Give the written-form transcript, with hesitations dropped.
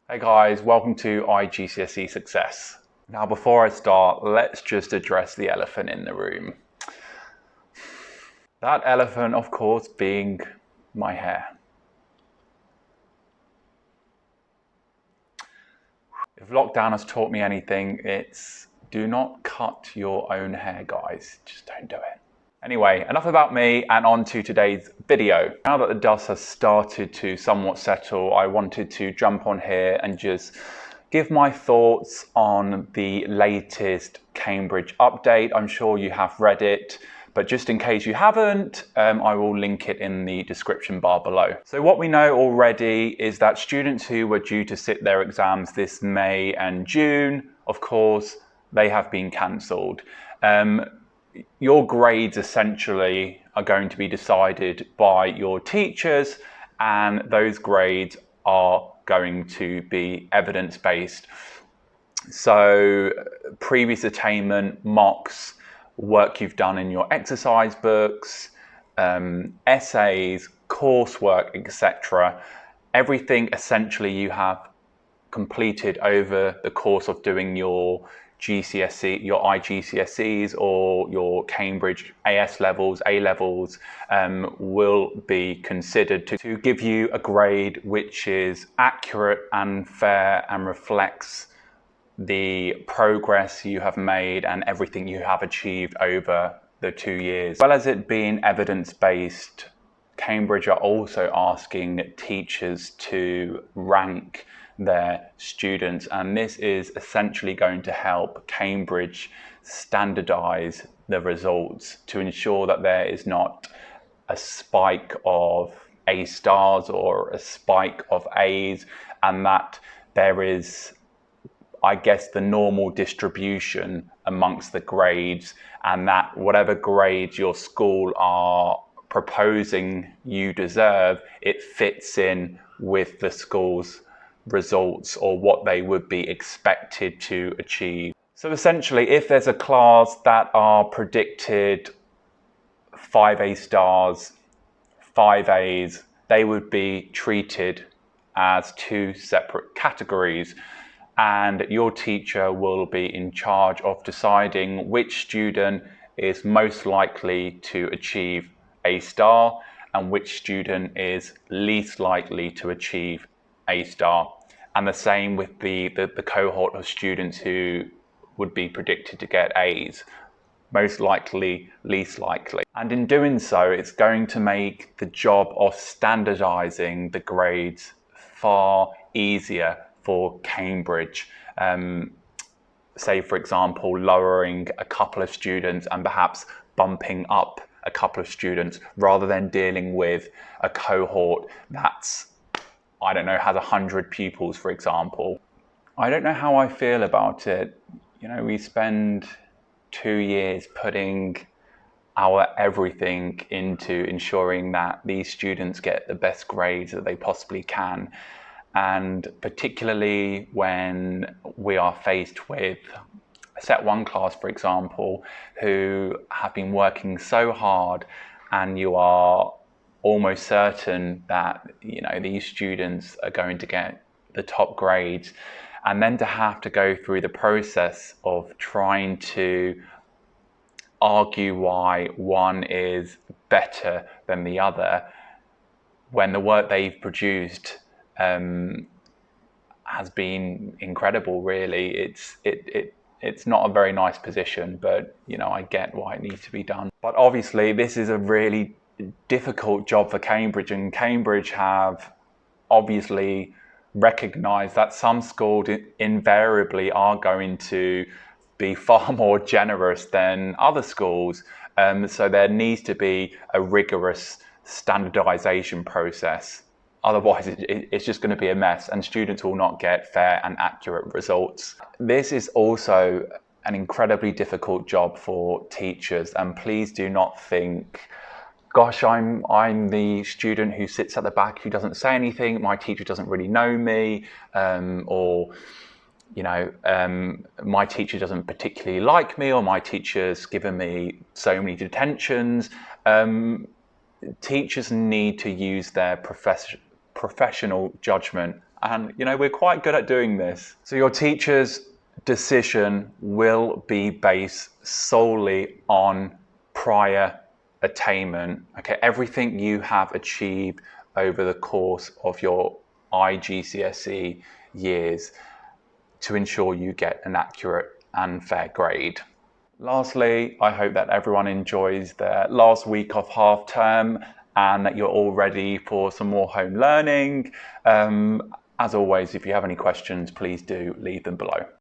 Hey guys, welcome to IGCSE Success. Now before I start, let's just address the elephant in the room. That elephant, of course, being my hair. If lockdown has taught me anything, it's do not cut your own hair, guys. Just don't do it. Anyway, enough about me and on to today's video. Now that the dust has started to somewhat settle, I wanted to jump on here and just give my thoughts on the latest Cambridge update. I'm sure you have read it, but just in case you haven't, I will link it in the description bar below. So what we know already is that students who were due to sit their exams this May and June, of course, they have been cancelled. Your grades essentially are going to be decided by your teachers, and those grades are going to be evidence-based. So previous attainment, mocks, work you've done in your exercise books, essays, coursework, etc. Everything essentially you have completed over the course of doing your GCSE, your IGCSEs or your Cambridge AS levels, A levels, will be considered to give you a grade which is accurate and fair and reflects the progress you have made and everything you have achieved over the 2 years. As well as it being evidence-based, Cambridge are also asking teachers to rank their students, and this is essentially going to help Cambridge standardize the results to ensure that there is not a spike of A stars or a spike of A's, and that there is, I guess, the normal distribution amongst the grades, and that whatever grades your school are proposing you deserve, it fits in with the school's results or what they would be expected to achieve. So essentially, if there's a class that are predicted 5 A stars, 5 A's, they would be treated as 2 separate categories, and your teacher will be in charge of deciding which student is most likely to achieve A star and which student is least likely to achieve A star. And the same with the cohort of students who would be predicted to get A's, most likely, least likely. And in doing so, it's going to make the job of standardizing the grades far easier for Cambridge. Say, for example, lowering a couple of students and perhaps bumping up a couple of students rather than dealing with a cohort that's, I don't know, has 100 pupils, for example. I don't know how I feel about it. You know, we spend 2 years putting our everything into ensuring that these students get the best grades that they possibly can. And particularly when we are faced with a Set 1 class, for example, who have been working so hard, and you are almost certain that, you know, these students are going to get the top grades, and then to have to go through the process of trying to argue why one is better than the other when the work they've produced has been incredible, really. It's not a very nice position, but you know, I get why it needs to be done. But obviously this is a really difficult job for Cambridge, and Cambridge have obviously recognized that some schools invariably are going to be far more generous than other schools. So there needs to be a rigorous standardization process. Otherwise, it's just going to be a mess, and students will not get fair and accurate results. This is also an incredibly difficult job for teachers, and please do not think, gosh, I'm the student who sits at the back who doesn't say anything, my teacher doesn't really know me, or you know, my teacher doesn't particularly like me, or my teacher's given me so many detentions. Teachers need to use their professional judgment And, you know, we're quite good at doing this. So your teacher's decision will be based solely on prior attainment. Okay, everything you have achieved over the course of your IGCSE years to ensure you get an accurate and fair grade. Lastly, I hope that everyone enjoys their last week of half term and that you're all ready for some more home learning. As always, if you have any questions, please do leave them below.